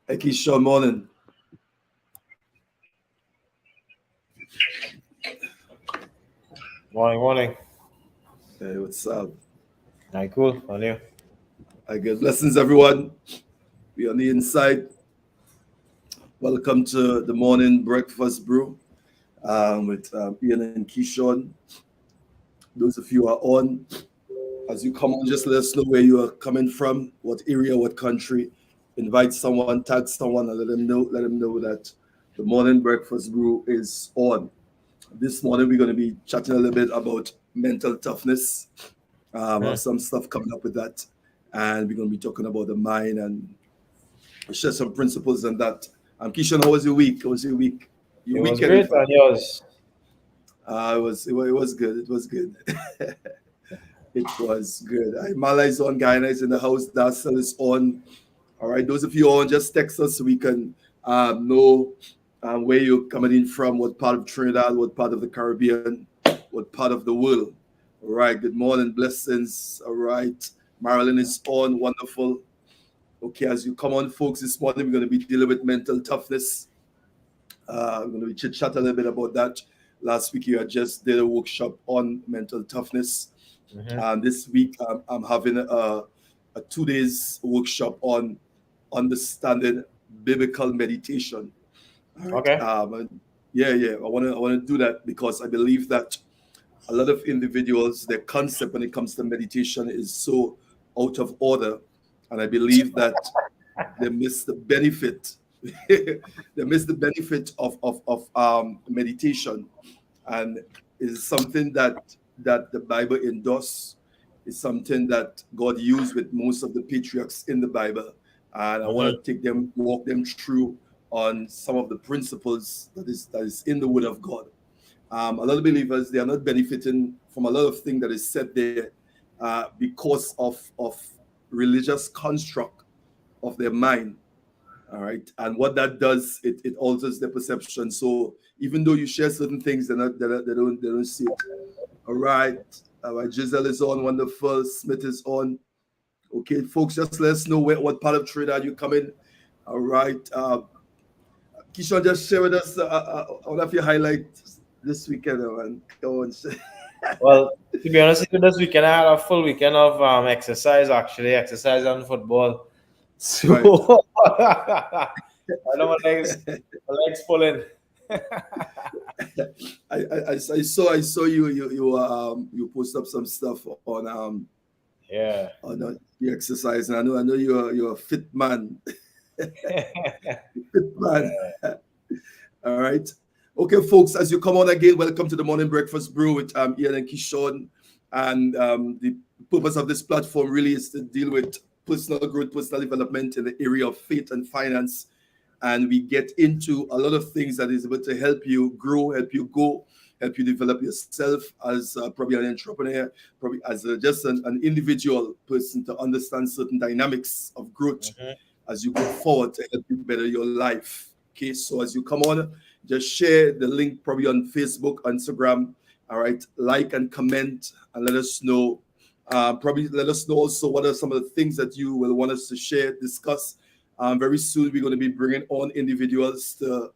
Hey, Keeshon, morning. Morning. Hey, what's up? Hi, cool. How are you? I get blessings, everyone. We on the inside. Welcome to the morning breakfast brew with Ian and Keeshon. Those of you who are on, as you come on, just let us know where you are coming from, what area, what country. Invite someone, tag someone, and let them know that the morning breakfast brew is on. This morning we're going to be chatting a little bit about mental toughness. Have some stuff coming up with that, and we're going to be talking about the mind and share some principles and that. Keeshon, how was your week? How was your week? Your It was weekend, in great fact. on yours. It was good. It was good. It was good. Mala is on, Guyana is in the house, Darcel is on. All right, those of you on, just text us so we can know where you're coming in from, what part of Trinidad, what part of the Caribbean, what part of the world. All right, good morning, blessings. All right, Marilyn is on, wonderful. Okay, as you come on, folks, this morning we're going to be dealing with mental toughness. I'm going to be chit-chat a little bit about that. Last week, you had just did a workshop on mental toughness. And this week, I'm having a 2 days workshop on understanding biblical meditation. All right. Okay. Yeah. I want to do that because I believe that a lot of individuals, their concept when it comes to meditation is so out of order, and I believe that they miss the benefit. They miss the benefit of meditation, and is something that the Bible endorses. Is something that God used with most of the patriarchs in the Bible, and I want to walk them through on some of the principles that is in the Word of God. A lot of believers, they are not benefiting from a lot of things that is said there because of religious construct of their mind. All right, and what that does, it alters their perception. So even though you share certain things, they don't see it. All right, Giselle is on, wonderful. Smith is on. Okay, folks, just let us know what part of Trinidad you come in. All right, Keeshon, just share with us one of your highlights this weekend, man. Go on. Well, to be honest with you, this weekend I had a full weekend of exercise, actually, exercise and football. So Right. I know my legs pulling. I saw you post up some stuff Yeah. on your exercise, and I know you're a fit man. Fit man. All right. Okay, folks, as you come on again, welcome to the Morning Breakfast Brew with Ian and Keeshon. And the purpose of this platform really is to deal with personal growth, personal development in the area of faith and finance. And we get into a lot of things that is able to help you grow, help you go, help you develop yourself as probably an entrepreneur, probably as just an individual person to understand certain dynamics of growth as you go forward to help you better your life. Okay, so as you come on, just share the link probably on Facebook, Instagram. All right, like and comment and let us know. Probably let us know also what are some of the things that you will want us to share, discuss. Very soon we're going to be bringing on individuals to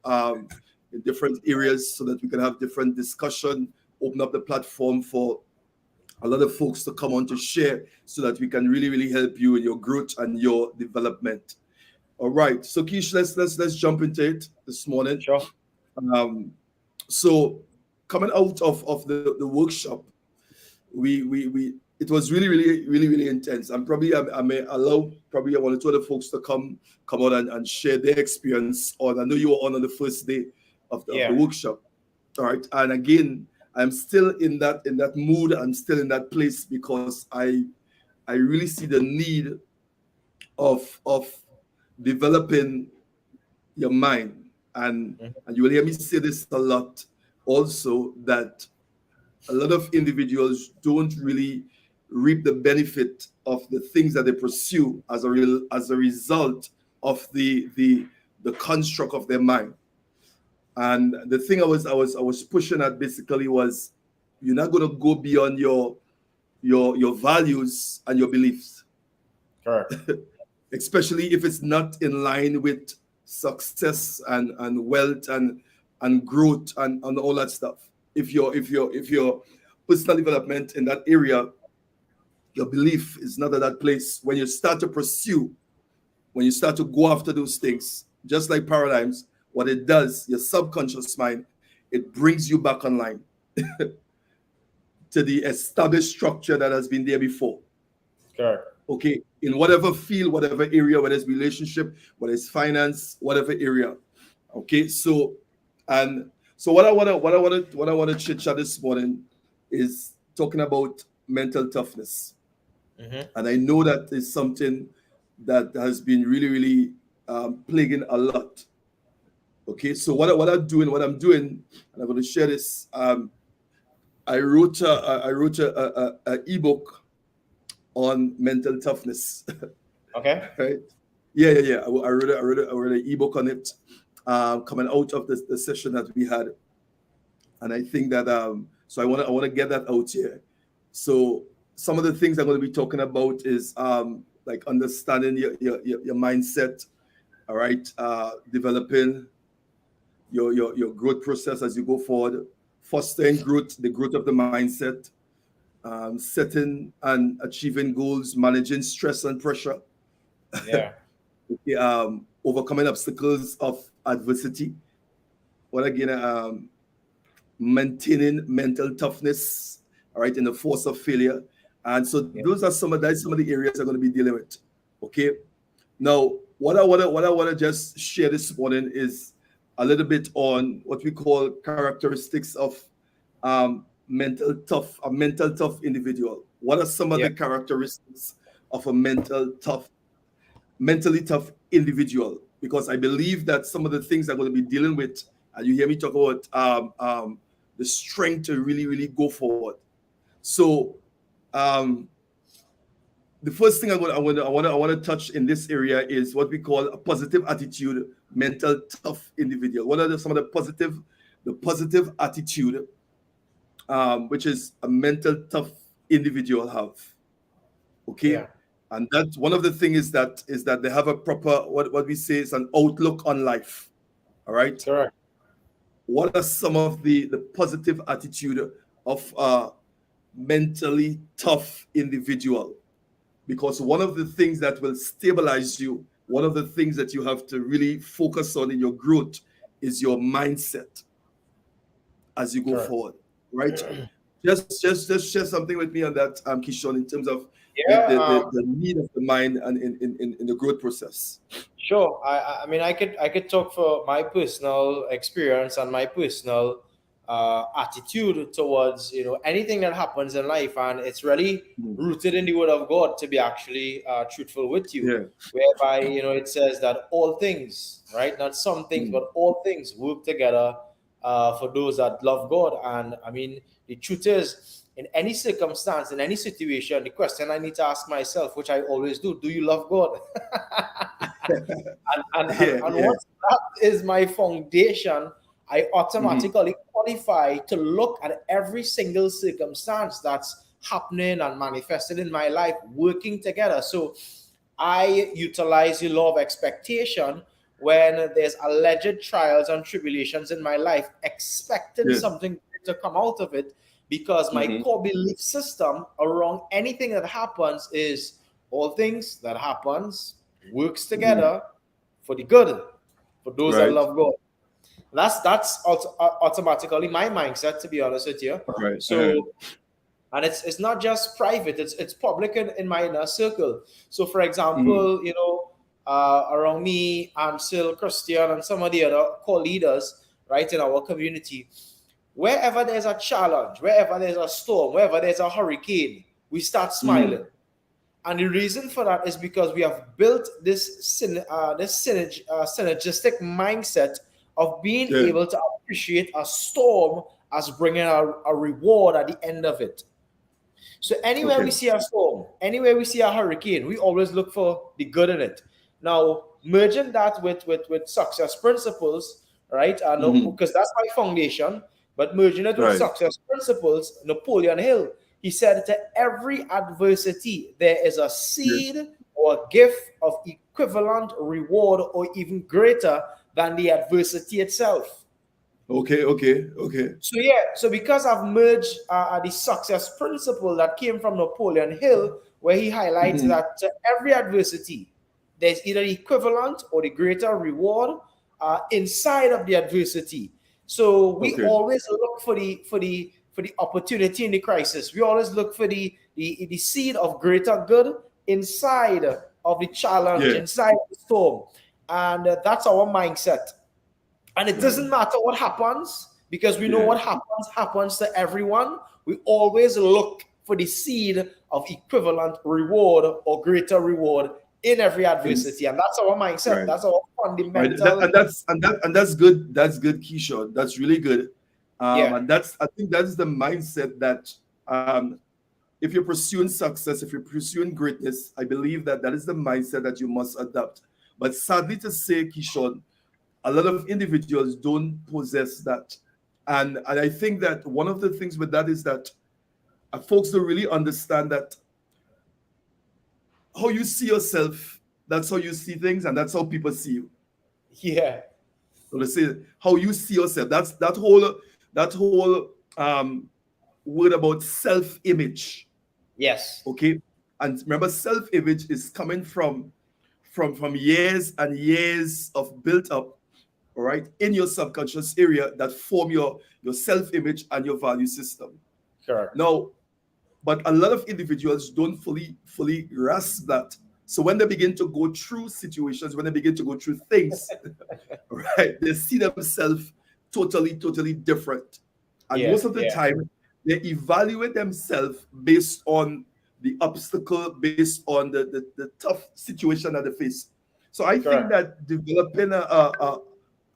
in different areas so that we can have different discussion, open up the platform for a lot of folks to come on to share so that we can really help you in your growth and your development. All right, so Keish, let's jump into it this morning. Sure. So coming out of the workshop, we it was really intense. And probably I may allow probably one or two other folks to come out and share their experience. I know you were on the first day of the workshop. All right, and again, I'm still in that mood. I'm still in that place because I really see the need of developing your mind, and you will hear me say this a lot also, that a lot of individuals don't really reap the benefit of the things that they pursue as a result of the construct of their mind. And the thing I was pushing at basically was, you're not going to go beyond your values and your beliefs. Correct. Especially if it's not in line with success and wealth and growth and all that stuff. If your personal development in that area, your belief is not at that place, when you start to pursue, when you start to go after those things, just like paradigms, what it does, your subconscious mind, it brings you back online to the established structure that has been there before. Correct. Okay, in whatever field, whatever area, whether it's relationship, whether it's finance, whatever area. Okay, so and so what I wanna chit chat this morning is talking about mental toughness. Mm-hmm. And I know that is something that has been really plaguing a lot. Okay, so what I'm doing, and I'm going to share this. I wrote a ebook on mental toughness. Okay. Right? Yeah. I wrote an ebook on it, coming out of the session that we had, and I think that so I want to get that out here. So some of the things I'm going to be talking about is like understanding your mindset. All right, developing your growth process as you go forward, fostering growth, the growth of the mindset, setting and achieving goals, managing stress and pressure, Yeah. overcoming obstacles of adversity. What again? Maintaining mental toughness. All right, in the force of failure. And so Yeah. those are some of the areas I'm going to be dealing with. Okay. Now, what I wanna just share this morning is a little bit on what we call characteristics of a mental tough individual. What are some of Yeah. the characteristics of a mentally tough individual? Because I believe that some of the things I'm going to be dealing with, and you hear me talk about the strength to really go forward. So um, the first thing I want to touch in this area is what we call a positive attitude, mental tough individual. What are some of the positive attitude, which is a mental tough individual have? Okay, Yeah. and that one of the things is that they have a proper, what we say is an outlook on life. All right, Correct. what are some of the positive attitude of a mentally tough individual? Because one of the things that will stabilize you, one of the things that you have to really focus on in your growth is your mindset as you go Correct. forward, right? Just share something with me on that, Keeshon, in terms of the, Yeah. the, the, the need of the mind and in the growth process. Sure. I mean, I could talk for my personal experience and my personal attitude towards anything that happens in life, and it's really Mm. rooted in the Word of God, to be actually truthful with you, Yeah. whereby it says that all things, right, not some things, Mm. but all things work together for those that love God. And I mean, the truth is, in any circumstance, in any situation, the question I need to ask myself, which I always do you love God? And Yeah. once that is my foundation, I Hmm. automatically qualify to look at every single circumstance that's happening and manifested in my life working together. So I utilize the law of expectation when there's alleged trials and tribulations in my life, expecting Yeah. something to come out of it, because my Hmm. core belief system around anything that happens is all things that happens works Hmm. together for the good, for those that Right. love God. That's automatically my mindset, to be honest with you. Right. So, and it's not just private; it's public in my inner circle. So, for Mm. example, around me, Ansel, Christian, and some of the other core leaders, right, in our community, wherever there's a challenge, wherever there's a storm, wherever there's a hurricane, we start Mm. smiling. And the reason for that is because we have built synergistic mindset of being Yeah. able to appreciate a storm as bringing a reward at the end of it. So anywhere we Okay. see a storm, anywhere we see a hurricane, we always look for the good in it. Now, merging that with success principles, right? No, Hmm. because that's my foundation. But merging it with Right. success principles, Napoleon Hill, he said, to every adversity there is a Yeah. seed or a gift of equivalent reward or even greater than the adversity itself. Okay. So because I've merged the success principle that came from Napoleon Hill, where he highlights Mhm. that every adversity, there's either the equivalent or the greater reward inside of the adversity. So we Okay. always look for the opportunity in the crisis. We always look for the seed of greater good inside of the challenge, Yeah. inside of the storm, and that's our mindset. And it Right. doesn't matter what happens because we know Yeah. what happens to everyone. We always look for the seed of equivalent reward or greater reward in every adversity, and that's our mindset. Right. That's our Right. fundamental. And that's good. That's good, Keeshon. That's really good. Yeah, And I think that's the mindset that if you're pursuing success, if you're pursuing greatness, I believe that that is the mindset that you must adopt. But sadly to say, Keeshon, a lot of individuals don't possess that. And I think that one of the things with that is that folks don't really understand that how you see yourself, that's how you see things, and that's how people see you. yeah, So let's say how you see yourself. That's that whole word about self-image. yes, Okay. And remember, self-image is coming from years and years of built up, all right, in your subconscious area that form your self-image and your value system. correct. Now, but a lot of individuals don't fully grasp that. So when they begin to go through situations, when they begin to go through things, right, they see themselves totally different. And Yeah, most of the yeah, time, they evaluate themselves based on the obstacle, based on the tough situation that they face. So I think correct. that developing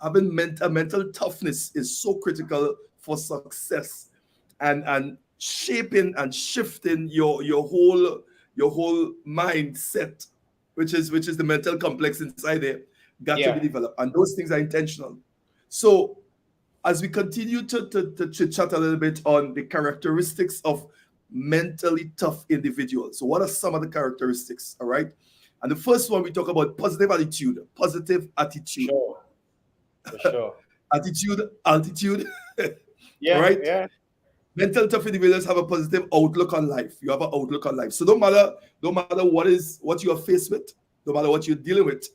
having a mental toughness is so critical for success, and shaping and shifting your whole mindset, which is the mental complex inside there, got to be Yeah, developed, and those things are intentional. So as we continue to chit chat a little bit on the characteristics of mentally tough individuals. So what are some of the characteristics? All right. And the first one, we talk about positive attitude. Positive attitude. sure, for sure. Attitude, altitude. All Yeah, right. yeah, Mental tough individuals have a positive outlook on life. You have an outlook on life. So no matter what you are faced with, no matter what you're dealing with,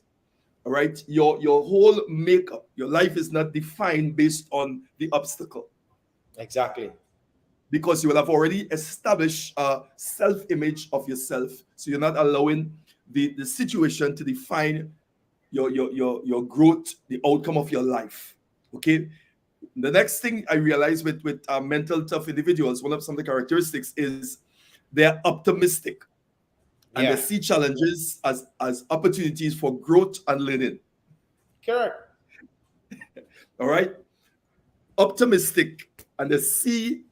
all right, your whole makeup, your life is not defined based on the obstacle, exactly. because you will have already established a self-image of yourself. So you're not allowing the situation to define your growth, the outcome of your life. Okay. The next thing I realized with mental tough individuals, one of some of the characteristics is they're optimistic, and they Yeah, see challenges as opportunities for growth and learning. correct. All right. Optimistic, and they see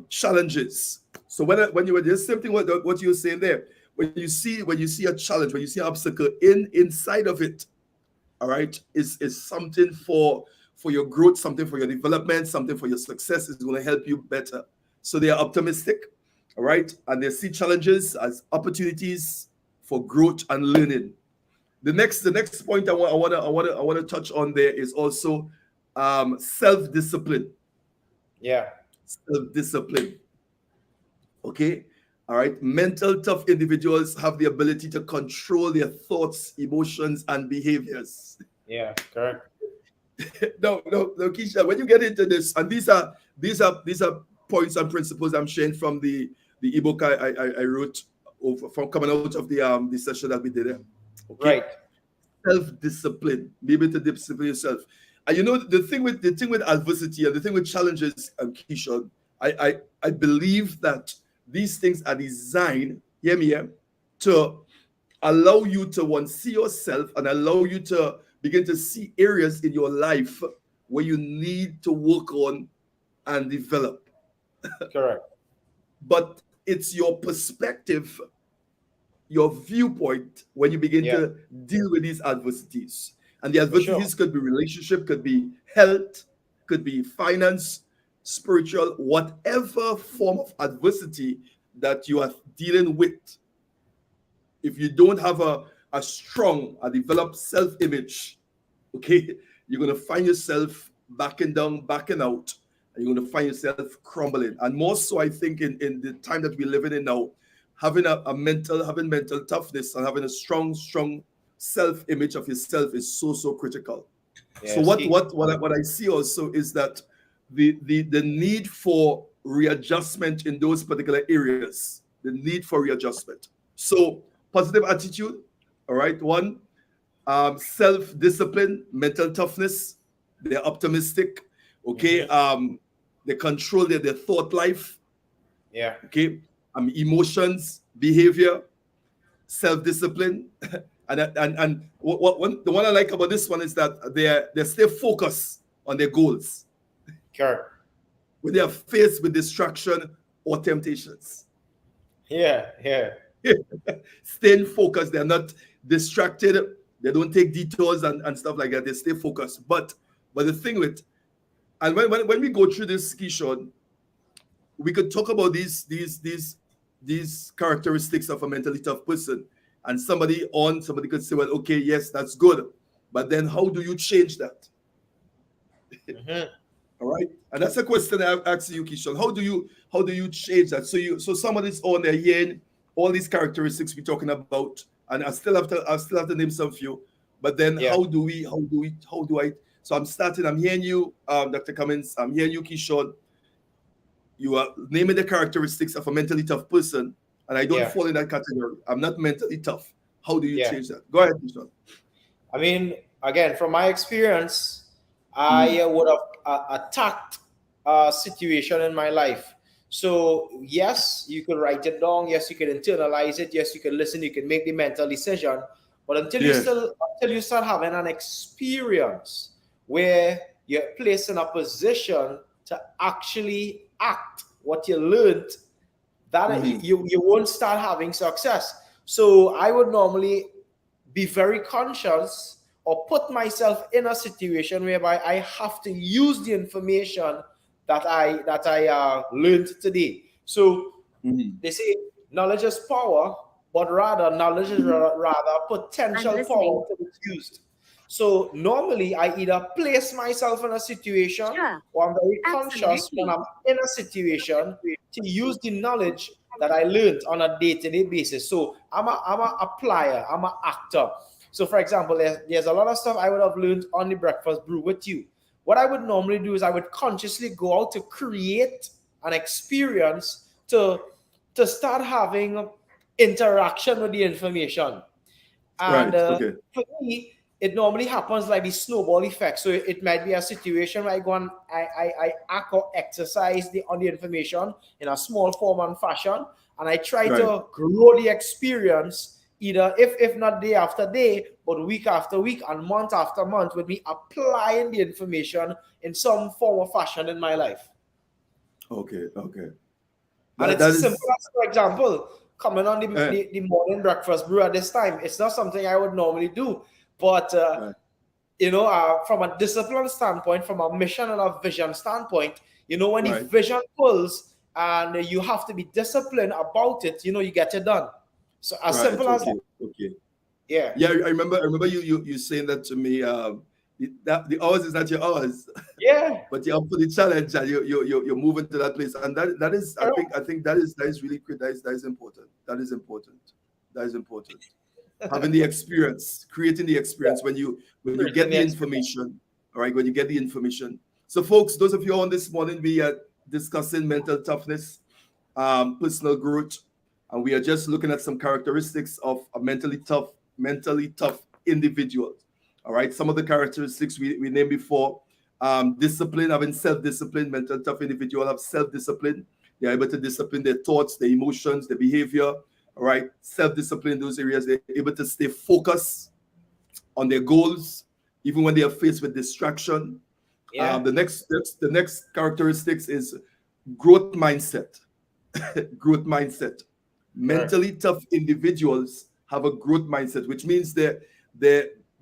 challenges. So when you were the same thing what you were saying there, when you see a challenge, when you see an obstacle inside of it, all right, is something for your growth, something for your development, something for your success, is going to help you better. So they are optimistic, all right, and they see challenges as opportunities for growth and learning. The next point I want to touch on there is also self-discipline. Yeah, Self-discipline. Okay. All right. Mental tough individuals have the ability to control their thoughts, emotions, and behaviors. yeah, correct. No, Keisha. When you get into this, and these are points and principles I'm sharing from the ebook I wrote from coming out of the session that we did. Okay. Right. Self-discipline, be able to discipline yourself. And the thing with adversity and the thing with challenges, Keishon, I believe that these things are designed, hear me, to allow you to one see yourself and allow you to begin to see areas in your life where you need to work on and develop. Correct. But it's your perspective, your viewpoint when you begin Yeah, to deal with these adversities. And the for sure. adversities could be relationship, could be health, could be finance, spiritual, whatever form of adversity that you are dealing with. If you don't have a strong, a developed self-image, okay, you're going to find yourself backing down, backing out, and you're going to find yourself crumbling. And more so, I think, in the time that we're living in now, having having mental toughness and having a strong self-image of yourself is so critical. So Yes. what I see also is that the need for readjustment in those particular areas, the need for readjustment. So positive attitude, all right, one, self-discipline, mental toughness, they're optimistic, okay, they control their thought life, Yeah. okay, emotions, behavior, self-discipline, and the one I like about this one is that they stay focused on their goals Sure. when they are faced with distraction or temptations. Yeah. Yeah. Staying focused, they're not distracted, they don't take detours and stuff like that. They stay focused. But the thing with, and when we go through this, Keeshon, we could talk about these characteristics of a mentally tough person, and somebody could say, well, okay, yes, that's good, but then how do you change that? All right, and that's a question I ask you, Keeshon. How do you change that? So somebody's on there hearing all these characteristics we're talking about, and I still have to name some few, but then Yeah. how do I? So I'm hearing you, Dr. Cummings. I'm hearing you, Keeshon. You are naming the characteristics of a mentally tough person, and I don't Yeah. fall in that category. I'm not mentally tough. How do you Yeah. change that? Go ahead, Keeshon. I mean, again, from my experience, I would have attacked a situation in my life. So, yes, you could write it down. Yes, you could internalize it. Yes, you can listen. You can make the mental decision. But until you start having an experience where you're placed in a position to actually act what you learned, that you won't start having success. So I would normally be very conscious or put myself in a situation whereby I have to use the information that I learned today. So they say knowledge is power, but rather knowledge is rather potential power to be used. So normally I either place myself in a situation or I'm very conscious when I'm in a situation to use the knowledge that I learned on a day-to-day basis. So I'm a applier, I'm an actor. So for example, there's a lot of stuff I would have learned on the breakfast brew with you. What I would normally do is I would consciously go out to create an experience to start having interaction with the information. And Right. Okay. for me, it normally happens like the snowball effect. So it might be a situation where I go and I act or exercise on the information in a small form and fashion, and I try to grow the experience either if not day after day, but week after week and month after month, with me applying the information in some form or fashion in my life. Okay. And it's simple as, for example, coming on the morning breakfast brew at this time. It's not something I would normally do, but from a discipline standpoint, from a mission and a vision standpoint, when the vision pulls and you have to be disciplined about it, you get it done. So as simple as that. Okay. Yeah. Yeah, I remember you saying that to me. That the hours is not your hours. Yeah. But you're up for the challenge and you're moving to that place. And that is I think that is really great. That is important. That is important. Having the experience, creating the experience when you get the information. All right, when you get the information. So folks, those of you on this morning, we are discussing mental toughness, personal growth, and we are just looking at some characteristics of a mentally tough individual. All right, some of the characteristics we named before: discipline, having self-discipline. Mental tough individual have self-discipline. They're able to discipline their thoughts, their emotions, their behavior. All right, self-discipline in those areas. They're able to stay focused on their goals, even when they are faced with distraction. Yeah. The next characteristics is growth mindset. Growth mindset. Mentally tough individuals have a growth mindset, which means they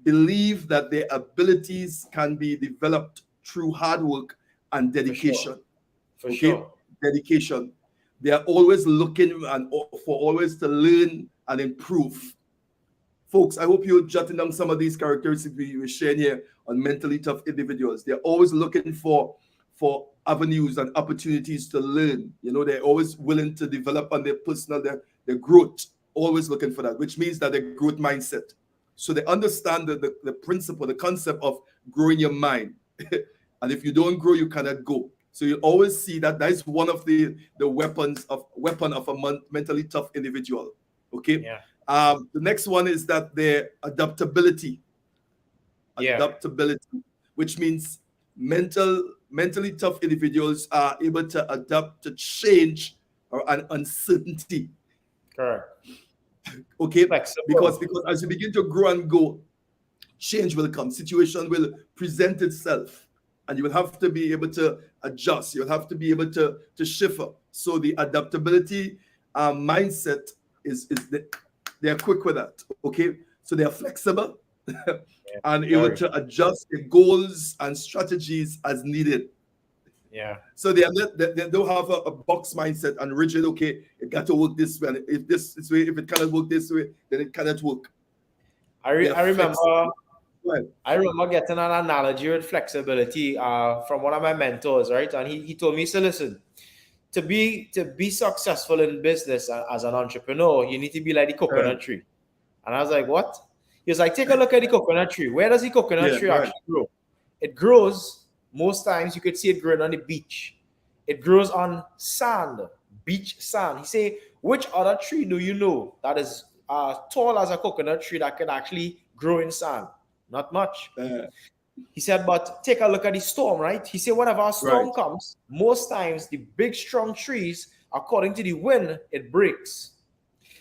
believe that their abilities can be developed through hard work and dedication. For sure. Dedication. They are always looking for always to learn and improve. folks, I hope you're jotting down some of these characteristics we were sharing here on mentally tough individuals. They're always looking for avenues and opportunities to learn. You know, they're always willing to develop on their personal, their growth, always looking for that, which means that their growth mindset. So they understand the principle, the concept of growing your mind. And if you don't grow, you cannot go. So you always see that is one of the weapon of a mentally tough individual. Okay. Yeah. The next one is that their adaptability. Yeah. Adaptability, which means mentally tough individuals are able to adapt to change or an uncertainty. Correct. Okay. Flexible. Because as you begin to grow and go, change will come. Situation will present itself. And you will have to be able to adjust. You'll have to be able to shift up. So the adaptability mindset they're quick with that. Okay, so they are flexible and able to adjust their goals and strategies as needed. Yeah. So they don't have a box mindset and rigid. Okay, it got to work this way. And if this way, if it cannot work this way, then it cannot work. I remember getting an analogy with flexibility from one of my mentors, right? And he told me, so listen, to be successful in business as an entrepreneur, you need to be like the coconut tree. And I was like, what? He was like, take a look at the coconut tree. Where does the coconut tree actually grow? It grows, most times you could see it growing on the beach. It grows on sand, beach sand. He said, which other tree do you know that is tall as a coconut tree that can actually grow in sand? Not much. He said, but take a look at the storm, right? He said, whenever a storm comes, most times the big, strong trees, according to the wind, it breaks.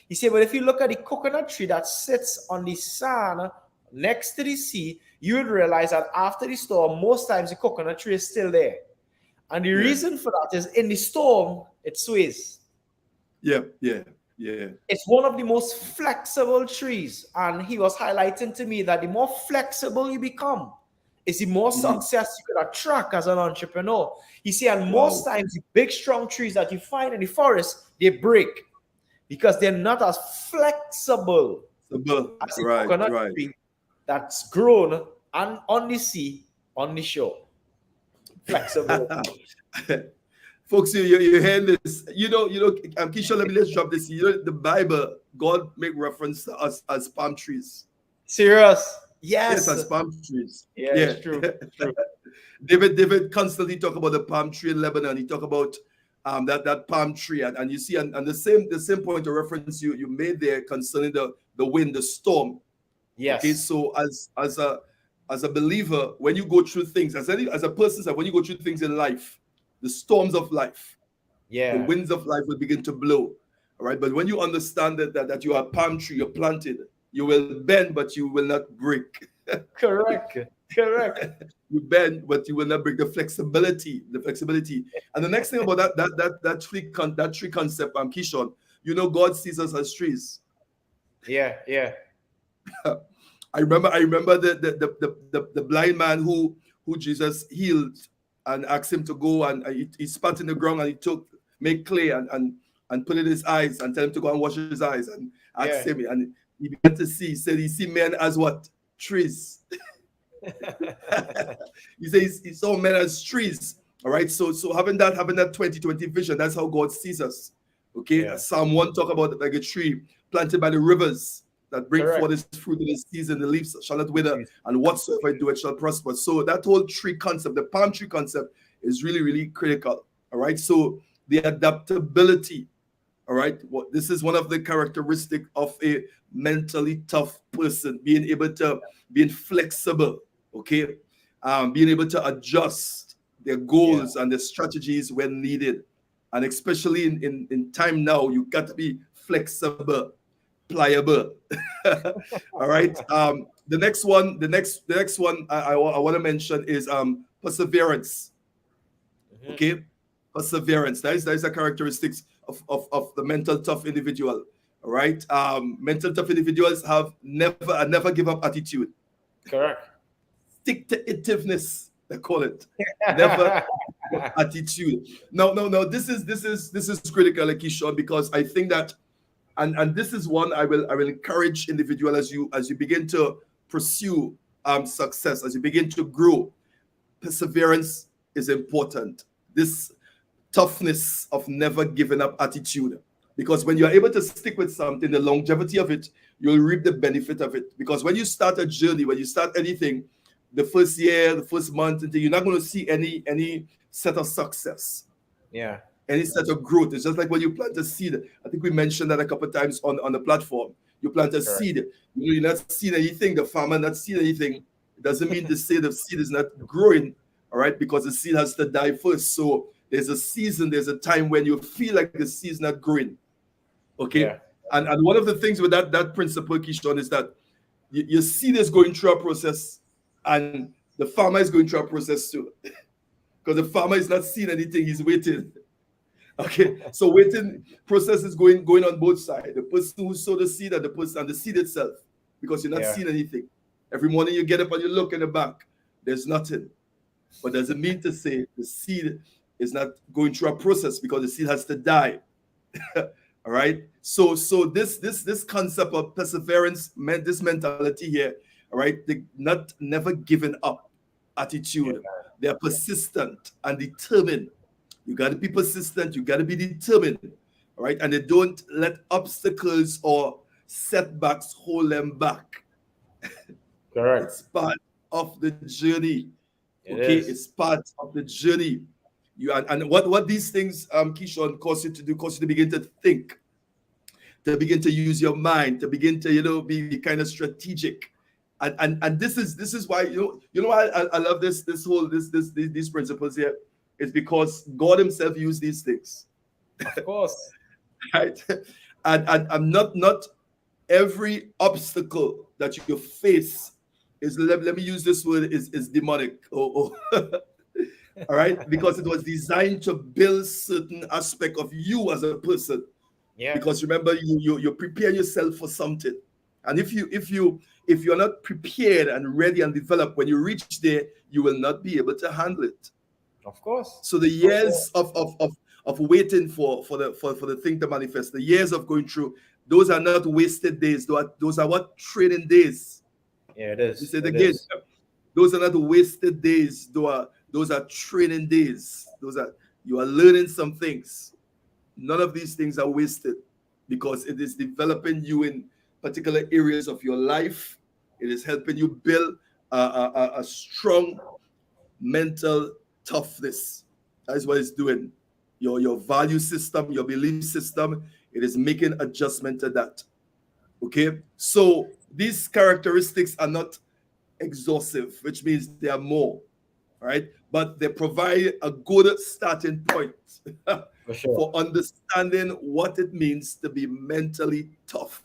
He said, but if you look at the coconut tree that sits on the sand next to the sea, you would realize that after the storm, most times the coconut tree is still there. And the reason for that is in the storm, it sways. Yeah. It's one of the most flexible trees. And he was highlighting to me that the more flexible you become, is the more success you can attract as an entrepreneur. He said, and most times the big, strong trees that you find in the forest, they break because they're not as flexible as a coconut tree that's grown and on the sea, on the shore. Flexible. Folks, you're hearing this. Keeshon, let me just drop this. The Bible, God make reference to us as palm trees. Serious? Yes, as palm trees. Yeah, it's true. David constantly talk about the palm tree in Lebanon. He talk about that palm tree, and you see, and the same point of reference you made there concerning the wind, the storm. Yes. Okay, so as a believer, when you go through things, as a person, when you go through things in life, the storms of life, the winds of life will begin to blow. All right, but when you understand that you are a palm tree, you're planted. You will bend, but you will not break. Correct. You bend, but you will not break. The flexibility. And the next thing about that tree concept, Keeshon, God sees us as trees. Yeah. I remember the blind man who Jesus healed and asked him to go, and he spat in the ground and he made clay and put it in his eyes and tell him to go and wash his eyes and asked him, and he began to see. He said he see men as what? Trees. He says he saw men as trees. All right. So having that 2020 vision, that's how God sees us. Okay. Yeah. Psalm 1 talk about like a tree planted by the rivers that bring forth its fruit in its season. The leaves shall not wither, and whatsoever I do, it shall prosper. So that whole tree concept, the palm tree concept, is really, really critical. All right. So the adaptability. All right. This is one of the characteristics of a mentally tough person, being flexible. Okay. Being able to adjust their goals and their strategies when needed. And especially in time now, you got to be flexible, pliable. All right. The next one I want to mention is perseverance. Okay. Perseverance. That is a characteristic of the mental tough individual. All right. Mental tough individuals have never give up attitude. Correct. Stick to itiveness, they call it. Never attitude. No. This is critical, Keeshon, because I think that And this is one I will encourage individual as you begin to pursue success, as you begin to grow. Perseverance is important. This toughness of never giving up attitude, because when you're able to stick with something, the longevity of it, you'll reap the benefit of it. Because when you start a journey, when you start anything, the first year, the first month, you're not going to see any set of success, Yeah. any set of growth. It's just like when you plant a seed. I think we mentioned that a couple of times on the platform. You plant a Correct. seed, you're not seeing anything, the farmer not seeing anything. It doesn't mean to say the seed is not growing, all right, because the seed has to die first. So there's a season, there's a time when you feel like the seed is not growing. Okay. Yeah. And one of the things with that principle, Keeshon, is that your seed is going through a process, and the farmer is going through a process too. Because the farmer is not seeing anything, he's waiting. Okay, so waiting process is going on both sides. The person who sowed the seed and the person and the seed itself, because you're not seeing anything. Every morning you get up and you look in the back, there's nothing. But doesn't mean to say the seed is not going through a process, because the seed has to die. All right. So this concept of perseverance, this mentality here, all right, the not never giving up attitude. They are persistent and determined. You got to be persistent. You got to be determined. All right. And they don't let obstacles or setbacks hold them back. Correct. It's part of the journey. It's part of the journey. And what these things, Keeshon, cause you to begin to think, to begin to use your mind, to begin to be kind of strategic. And this is why why I love these principles here. It's because God Himself used these things. Of course. Right? And I'm not every obstacle that you face is, let me use this word, is demonic. All right, because it was designed to build certain aspect of you as a person. Yeah. Because remember, you prepare yourself for something, and if you're not prepared and ready and developed, when you reach there, you will not be able to handle it. Of course. So the years of waiting for the thing to manifest, the years of going through, those are not wasted days. Those are what? Training days. Yeah, it is. You said again, those are not wasted days. Those are training days. You are learning some things. None of these things are wasted, because it is developing you in particular areas of your life. It is helping you build a strong mental toughness. That is what it's doing. Your value system, your belief system, it is making adjustment to that. Okay, so these characteristics are not exhaustive, which means they are more, right? But they provide a good starting point for understanding what it means to be mentally tough.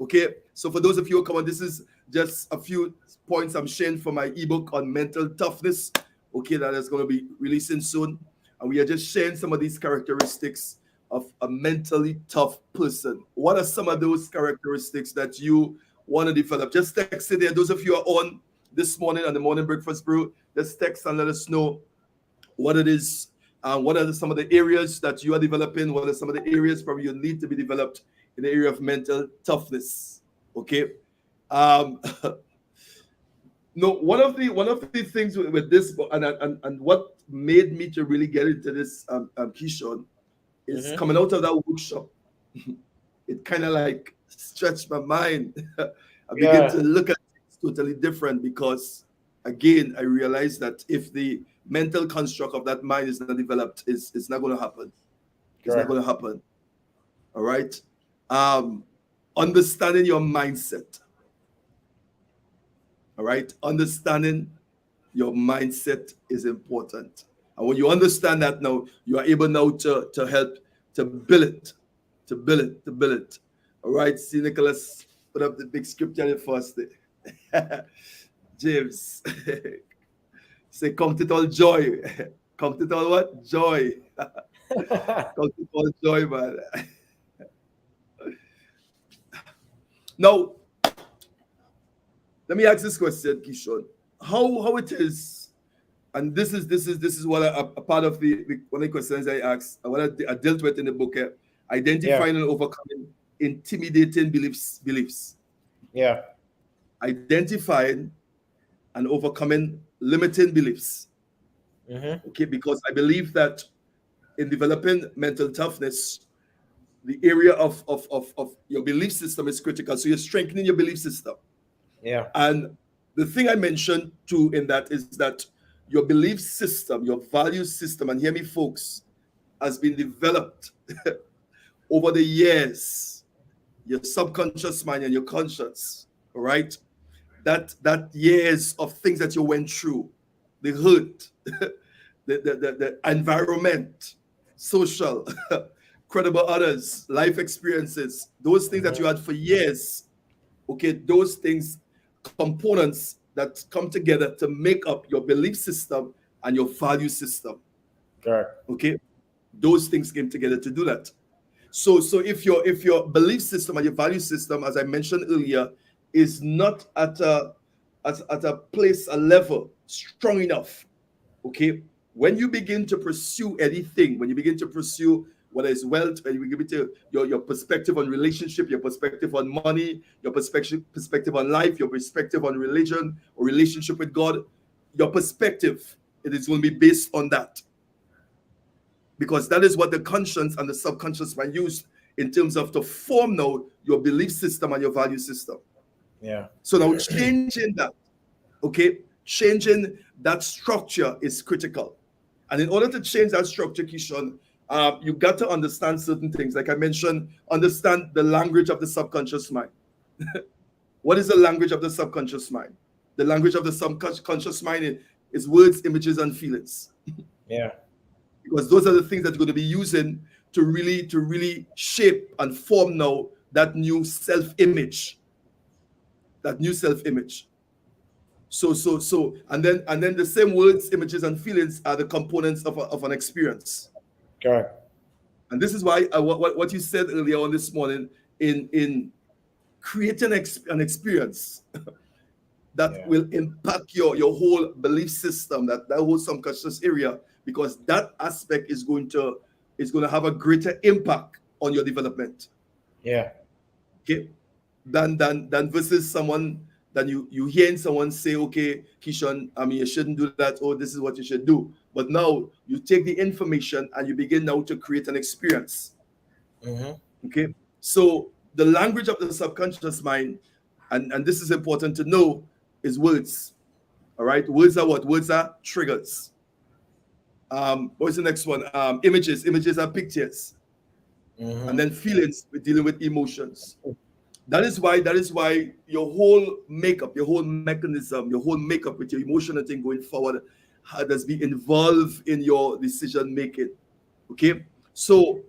Okay, so for those of you who come on, this is just a few points I'm sharing from my ebook on mental toughness. Okay, that is going to be releasing soon, and we are just sharing some of these characteristics of a mentally tough person. What are some of those characteristics that you want to develop? Just text it there. Those of you who are on this morning on the Morning Breakfast Brew, just text and let us know what it is. What are some of the areas that you are developing? What are some of the areas probably you need to be developed in the area of mental toughness? Okay. No, one of the things with this book, and what made me to really get into this, Keeshon, is coming out of that workshop. It kind of like stretched my mind. I began to look at things totally different, because again, I realized that if the mental construct of that mind is not developed, it's not going to happen. It's not going to happen. All right. Understanding your mindset. All right. Understanding your mindset is important. And when you understand that now, you are able now to help to build it, to build it. All right. See, Nicholas, put up the big scripture first. James. Say, count it all joy. Count it all what? Joy. Count it all joy, man. Now, let me ask this question, Keeshon. How it is, and this is what a part of the one of the questions I asked, what I dealt with in the book, identifying and overcoming intimidating beliefs. Yeah. Identifying and overcoming limiting beliefs. Okay, because I believe that in developing mental toughness, the area of your belief system is critical. So you're strengthening your belief system. Yeah. And the thing I mentioned too in that is that your belief system, your value system, and hear me, folks, has been developed over the years. Your subconscious mind and your conscious, all right? That years of things that you went through, the hurt, the environment, social, credible others, life experiences, those things that you had for years, okay, those things, components that come together to make up your belief system and your value system. Correct. Okay, those things came together to do that. So if your belief system and your value system, as I mentioned earlier, is not at a place, a level strong enough, okay, when you begin to pursue anything, when you begin to pursue whether it's wealth, when you begin to your perspective on relationship, your perspective on money, your perspective on life, your perspective on religion or relationship with God, your perspective, it is going to be based on that. Because that is what the conscious and the subconscious mind use in terms of to form now your belief system and your value system. Yeah. So now changing that, okay, changing that structure is critical. And in order to change that structure, Keeshon, you got to understand certain things. Like I mentioned, understand the language of the subconscious mind. What is the language of the subconscious mind? The language of the subconscious mind is words, images, and feelings. Yeah. Because those are the things that you're going to be using to really shape and form now that new self-image. That new self-image. So and then the same words, images, and feelings are the components of an experience. Correct. And this is why what you said earlier on this morning in creating an experience that will impact your whole belief system, that whole subconscious area, because that aspect is going to have a greater impact on your development. Yeah. Okay. Than versus someone that you hearing someone say, okay, Keeshon, I mean, you shouldn't do that, or this is what you should do. But now you take the information and you begin now to create an experience. Okay. So the language of the subconscious mind, and this is important to know, is words. All right. Words are what? Words are triggers. What's the next one? Images. Images are pictures. And then feelings, we're dealing with emotions. That is why your whole makeup, your whole mechanism, your whole makeup with your emotional thing going forward has been involved in your decision making. Okay, so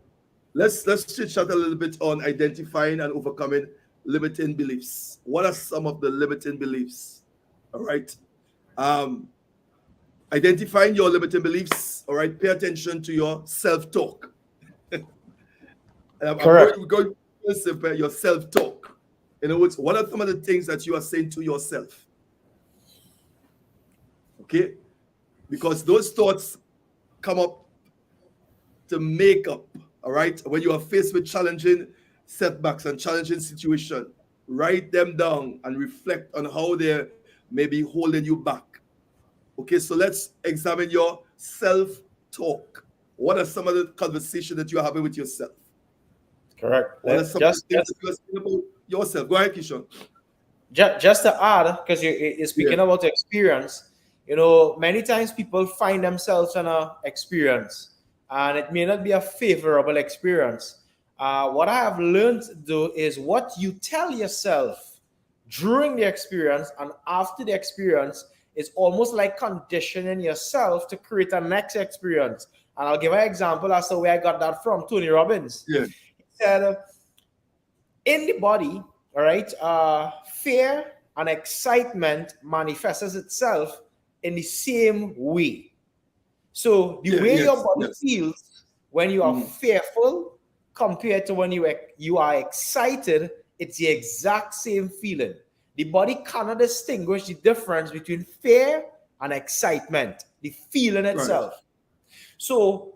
let's chit chat a little bit on identifying and overcoming limiting beliefs. What are some of the limiting beliefs? All right, identifying your limiting beliefs. All right, pay attention to your self-talk. Correct. We're going to your self-talk. In other words, what are some of the things that you are saying to yourself? Okay? Because those thoughts come up to make up, all right? When you are faced with challenging setbacks and challenging situations, write them down and reflect on how they may be holding you back. Okay, so let's examine your self-talk. What are some of the conversations that you are having with yourself? Correct. What are some of the things that you are saying about yourself? Go ahead, Keeshon. Just to add, because you're speaking about experience, many times people find themselves in an experience and it may not be a favorable experience. What I have learned though is what you tell yourself during the experience and after the experience is almost like conditioning yourself to create a next experience. And I'll give an example as to where I got that from. Tony Robbins. Yeah. He said, in the body, all right, fear and excitement manifests itself in the same way. So the way your body feels when you are fearful compared to when you are excited, it's the exact same feeling. The body cannot distinguish the difference between fear and excitement, the feeling itself. So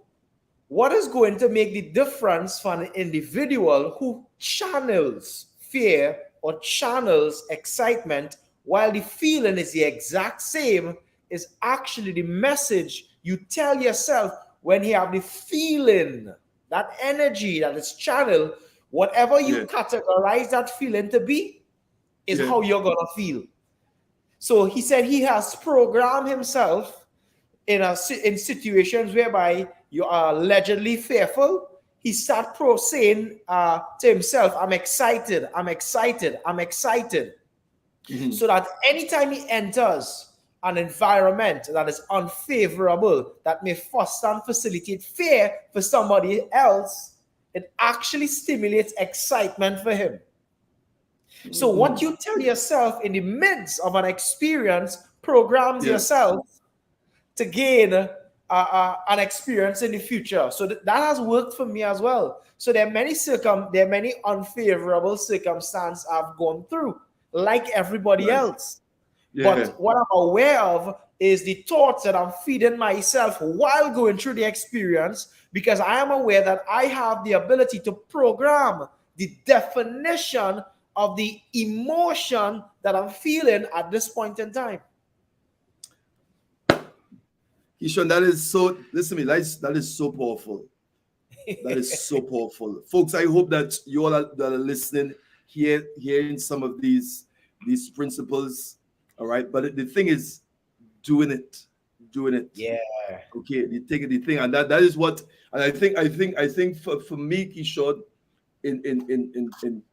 what is going to make the difference for an individual who channels fear or channels excitement while the feeling is the exact same is actually the message you tell yourself when you have the feeling, that energy that is channeled, whatever you Yeah. categorize that feeling to be is Yeah. how you're going to feel. So he said he has programmed himself in situations whereby you are allegedly fearful. He start saying to himself, "I'm excited, I'm excited, I'm excited," Mhm. so that anytime he enters an environment that is unfavorable, that may foster and facilitate fear for somebody else, it actually stimulates excitement for him. So what Mhm. you tell yourself in the midst of an experience programs Yeah. yourself to gain an experience in the future. So that has worked for me as well. So there are many unfavorable circumstances I've gone through, like everybody Right. else. Yeah. But what I'm aware of is the thoughts that I'm feeding myself while going through the experience, because I am aware that I have the ability to program the definition of the emotion that I'm feeling at this point in time. Keeshon, that is so, listen to me, that is so powerful. That is so powerful. Folks, I hope that you all that are listening, hearing some of these principles. All right. But the thing is doing it. Doing it. Yeah. Okay. The thing. And that is what, and I think for me, Keeshon, in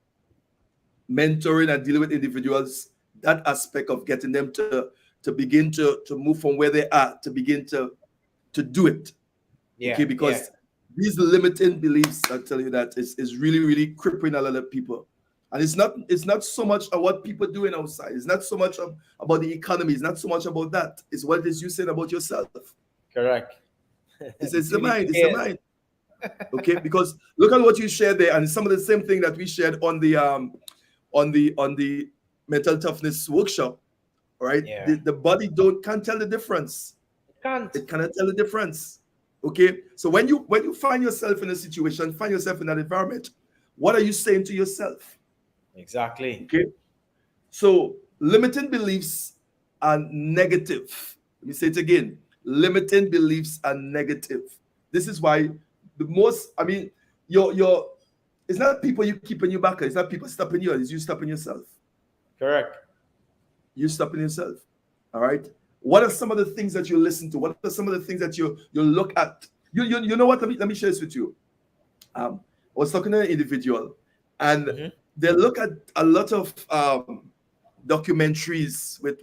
mentoring and dealing with individuals, that aspect of getting them to begin to move from where they are, to begin to do it. Okay, Yeah. Yeah. because these limiting beliefs, I tell you, that is really, really crippling a lot of people. And it's not so much of what people doing outside. It's not so much about the economy. It's not so much about that. It's what it is you saying about yourself. Correct. It's the Between the mind. two It's the ears. mind. Okay, because look at what you shared there, and some of the same thing that we shared on the mental toughness workshop. Right, Yeah. the body don't can't tell the difference. It can't. It cannot tell the difference. Okay, so when you find yourself in a situation, find yourself in that environment, what are you saying to yourself? Exactly. Okay, so limiting beliefs are negative. Let me say it again. Limiting beliefs are negative. This is why the most, I mean, your it's not people you keeping you back, it's not people stopping you, it's you stopping yourself. Correct. You stopping yourself. All right. What are some of the things that you listen to? What are some of the things that you look at? You know what? Let me share this with you. I was talking to an individual, and Hmm. they look at a lot of documentaries with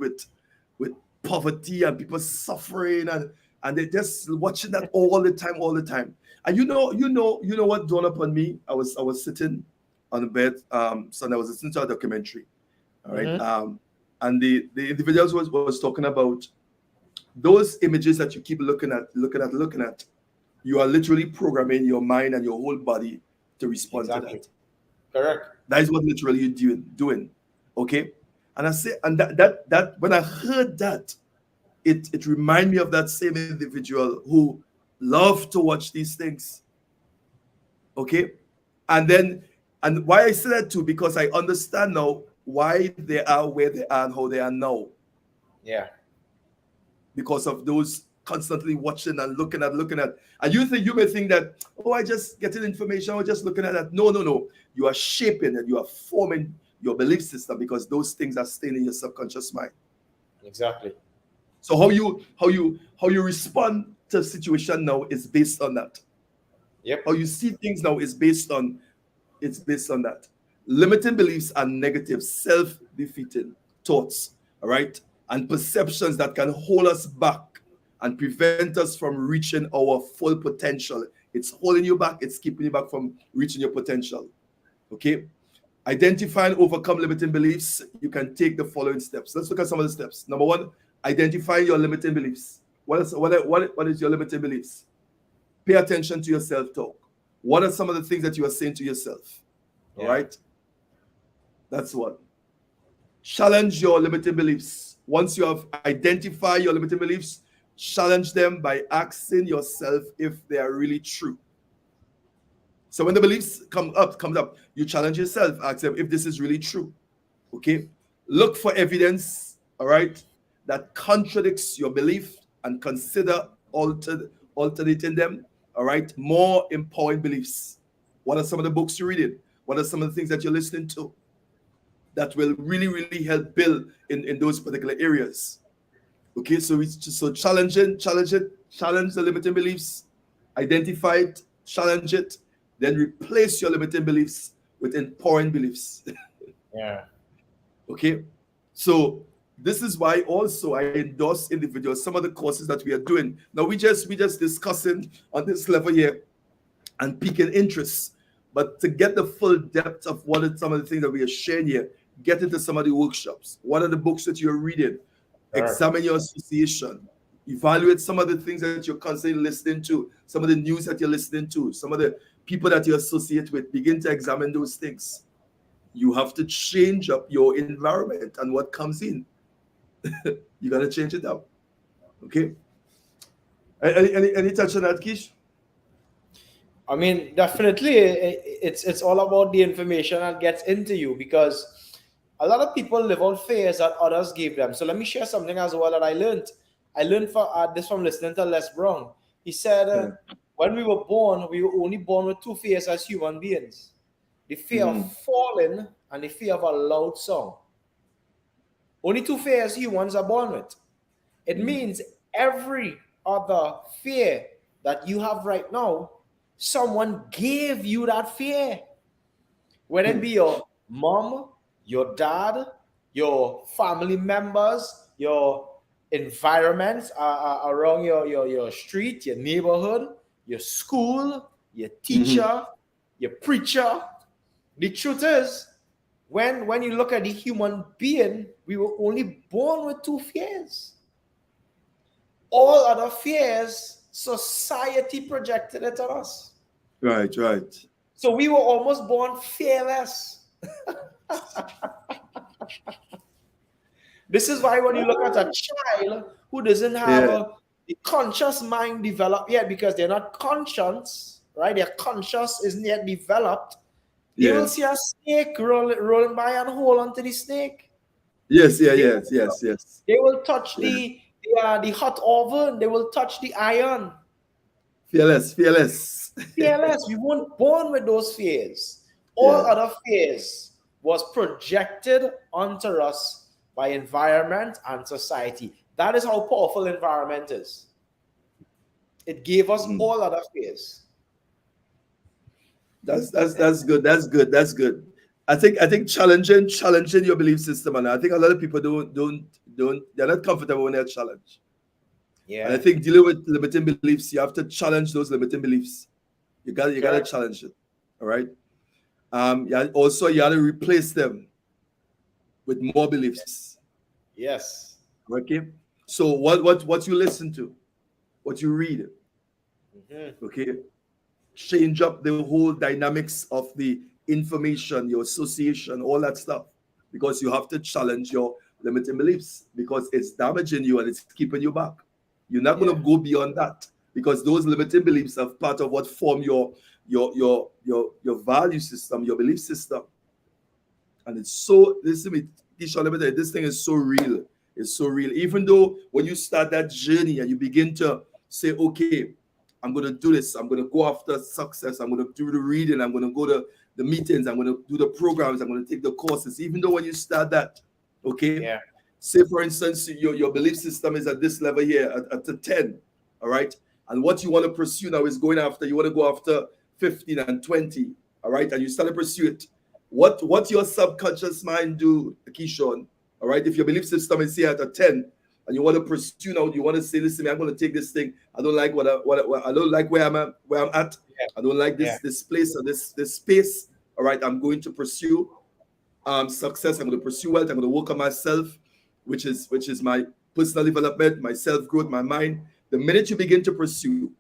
poverty and people suffering, and they're just watching that all the time. And you know what dawned upon me? I was sitting on the bed, so I was listening to a documentary. All right. Hmm. And the individuals was talking about those images that you keep looking at. You are literally programming your mind and your whole body to respond to Exactly. that. Correct. That is what literally you're doing. Okay. And I say, and that when I heard that, it reminded me of that same individual who loved to watch these things. Okay. And then, and why I say that too, because I understand now why they are where they are and how they are now, Yeah. because of those constantly watching and looking at. And you may think that, oh, I just getting information, or just looking at that. No, no, no. You are shaping and you are forming your belief system, because those things are staying in your subconscious mind. Exactly. So how you respond to a situation now is based on that. Yep. How you see things now is based on that. Limiting beliefs are negative, self-defeating thoughts, all right, and perceptions that can hold us back and prevent us from reaching our full potential. It's holding you back, it's keeping you back from reaching your potential. Okay. Identify and overcome limiting beliefs. You can take the following steps. Let's look at some of the steps. Number one, identify your limiting beliefs. What is your limiting beliefs? Pay attention to your self-talk. What are some of the things that you are saying to yourself? All Yeah. right. That's one. Challenge your limiting beliefs. Once you have identified your limiting beliefs, challenge them by asking yourself if they are really true. So when the beliefs comes up, you challenge yourself, ask them if this is really true. Okay? Look for evidence, all right, that contradicts your belief and consider alternating them, all right? More empowering beliefs. What are some of the books you're reading? What are some of the things that you're listening to that will really, really help build in those particular areas? Okay, so challenge the limiting beliefs, identify it, challenge it, then replace your limiting beliefs with empowering beliefs. Yeah. Okay, so this is why also I endorse individuals. Some of the courses that we are doing now, we just discussing on this level here and piquing interest. But to get the full depth of what are some of the things that we are sharing here, get into some of the workshops. What are the books that you're reading? Examine your association. Evaluate some of the things that you're constantly listening to, some of the news that you're listening to, some of the people that you associate with. Begin to examine those things. You have to change up your environment and what comes in. You got to change it up. Okay? Any touch on that, Kish? I mean, definitely, it's all about the information that gets into you, because a lot of people live on fears that others gave them. So let me share something as well that I learned. I learned this from listening to Les Brown. He said, when we were only born with two fears as human beings: the fear of falling and the fear of a loud song. Only two fears humans are born with. It means every other fear that you have right now, someone gave you that fear. Whether it be your mom, your dad, your family members, your environments around your street, your neighborhood, your school, your teacher, your preacher. The truth is, when you look at the human being, we were only born with two fears. All other fears, society projected it on us. Right. So we were almost born fearless. This is why when you look at a child who doesn't have the conscious mind developed yet, because they're not conscious, right? Their conscious isn't yet developed. They will see a snake rolling by and hold onto the snake. Yes. They will touch the hot oven. They will touch the iron. Fearless. We weren't born with those fears. All other fears was projected onto us by environment and society. That is how powerful environment is. It gave us all other fears. That's good. That's good. I think challenging your belief system, and I think a lot of people they're not comfortable when they're challenged. Yeah. And I think dealing with limiting beliefs, you have to challenge those limiting beliefs. You gotta challenge it. All right. Also you gotta replace them with more beliefs. Yes. Okay. So what you listen to, what you read. Okay. Change up the whole dynamics of the information, your association, all that stuff, because you have to challenge your limiting beliefs, because it's damaging you and it's keeping you back. You're not going to go beyond that, because those limiting beliefs are part of what form your value system, your belief system. And it's so, listen to me, Keeshon, let me tell you, this thing is so real. It's so real. Even though when you start that journey and you begin to say, okay, I'm going to do this, I'm going to go after success, I'm going to do the reading, I'm going to go to the meetings, I'm going to do the programs, I'm going to take the courses. Even though when you start that, okay, say for instance, your belief system is at this level here, at the 10, all right? And what you want to pursue now is going after, you want to go after 15 and 20, all right? And you start to pursue it. What your subconscious mind do, Keeshon, all right? If your belief system is here at a 10, and you want to pursue now, you want to say, listen, I'm going to take this thing. I don't like I don't like where I'm at. I don't like this place or this space. All right, I'm going to pursue success. I'm going to pursue wealth. I'm going to work on myself, which is my personal development, my self-growth, my mind. The minute you begin to pursue,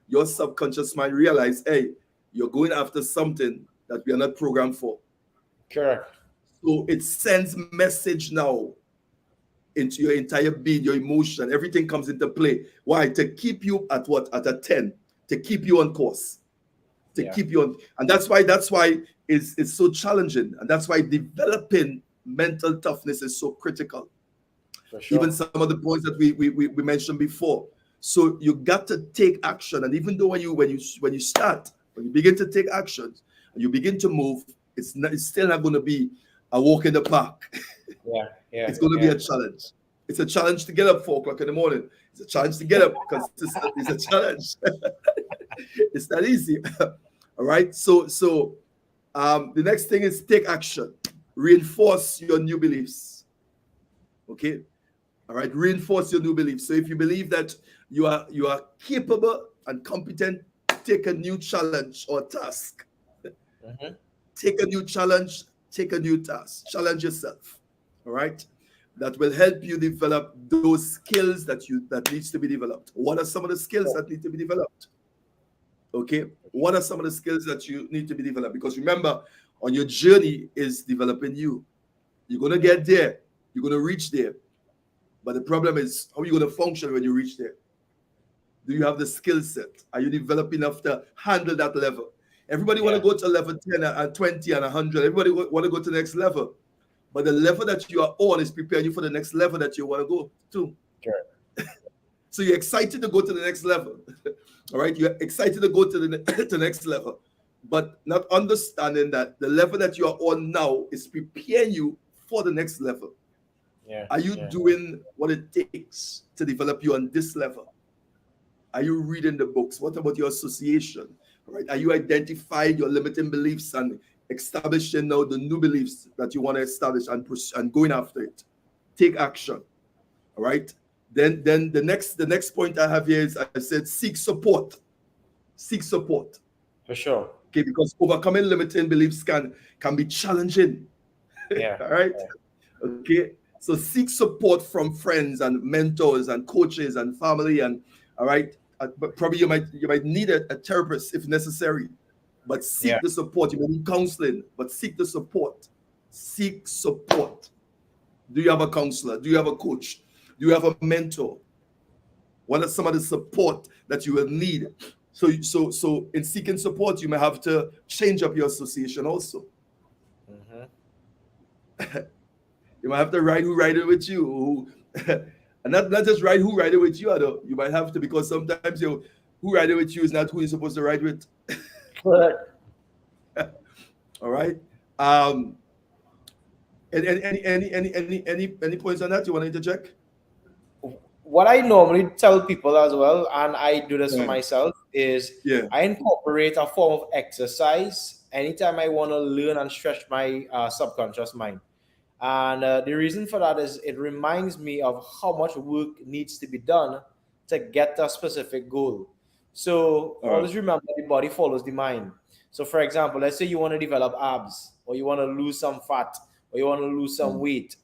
your subconscious mind realize, hey, you're going after something that we are not programmed for. Correct. So it sends message now. into your entire being, your emotion, everything comes into play. Why? To keep you at what? At a 10, to keep you on course, to keep you on. And that's why it's so challenging. And that's why developing mental toughness is so critical. For sure. Even some of the points that we mentioned before. So you got to take action. And even though when you begin to take action and you begin to move, it's still not going to be a walk in the park. It's going to be a challenge. It's a challenge to get up 4 o'clock in the morning. It's a challenge to get up because it's a challenge. It's not easy. All right. So the next thing is take action. Reinforce your new beliefs. Okay. All right. Reinforce your new beliefs. So if you believe that you are capable and competent, take a new challenge or task. Mm-hmm. Take a new challenge. Take a new task. Challenge yourself. All right. That will help you develop those skills that needs to be developed. What are some of the skills that need to be developed? Okay. What are some of the skills that you need to be developed? Because remember, on your journey is developing you. You're going to get there. You're going to reach there. But the problem is, how are you going to function when you reach there? Do you have the skill set? Are you developing enough to handle that level? Everybody want to go to level 10 and 20 and 100. Everybody want to go to the next level. But the level that you are on is preparing you for the next level that you want to go to. Sure. So you're excited to go to the next level. All right. You're excited to go to the next level, but not understanding that the level that you are on now is preparing you for the next level. Are you doing what it takes to develop you on this level? Are you reading the books? What about your association? All right. Are you identifying your limiting beliefs and establishing now the new beliefs that you want to establish and going after it? Take action. All right. Then the next point I have here is I said seek support. Seek support. For sure. Okay, because overcoming limiting beliefs can be challenging. All right. Okay. So seek support from friends and mentors and coaches and family and all right. But probably you might need a therapist if necessary. But seek the support. You may need counseling, but seek the support. Seek support. Do you have a counselor? Do you have a coach? Do you have a mentor? What are some of the support that you will need? So in seeking support, you may have to change up your association also. Mm-hmm. You might have to write who write it with you, and not just write who write it with you. Though you might have to, because sometimes who write it with you is not who you're supposed to write with. All right. And any points on that you want to interject? What I normally tell people as well, and I do this for myself, is I incorporate a form of exercise anytime I want to learn and stretch my subconscious mind. And the reason for that is it reminds me of how much work needs to be done to get a specific goal. So always remember, the body follows the mind. So for example, let's say you want to develop abs, or you want to lose some fat, or you want to lose some weight.